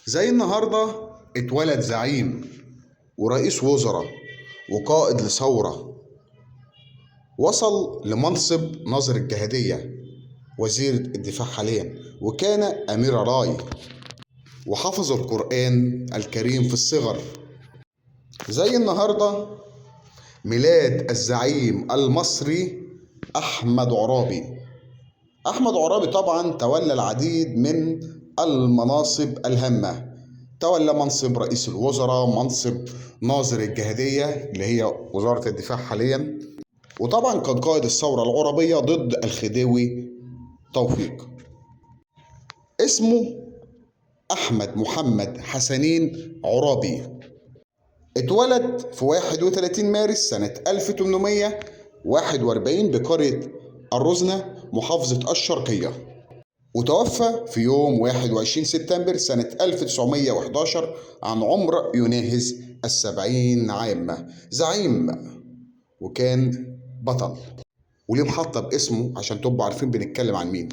زي النهارده اتولد زعيم ورئيس وزراء وقائد لثورة، وصل لمنصب ناظر الجهادية وزير الدفاع حاليا، وكان أمير راي وحفظ القرآن الكريم في الصغر. زي النهارده ميلاد الزعيم المصري أحمد عرابي. أحمد عرابي طبعا تولى العديد من المناصب الهامة، تولى منصب رئيس الوزراء، منصب ناظر الجهادية اللي هي وزارة الدفاع حاليا، وطبعا كان قائد الثورة العربية ضد الخديوي توفيق. اسمه أحمد محمد حسنين عرابي. اتولد في 31 مارس سنة 1841 بقرية الرزنة محافظة الشرقية، وتوفى في يوم 21 سبتمبر سنة 1911 عن عمر يناهز 70 عام. زعيم وكان بطل، وليه محطة باسمه عشان تبقوا عارفين بنتكلم عن مين.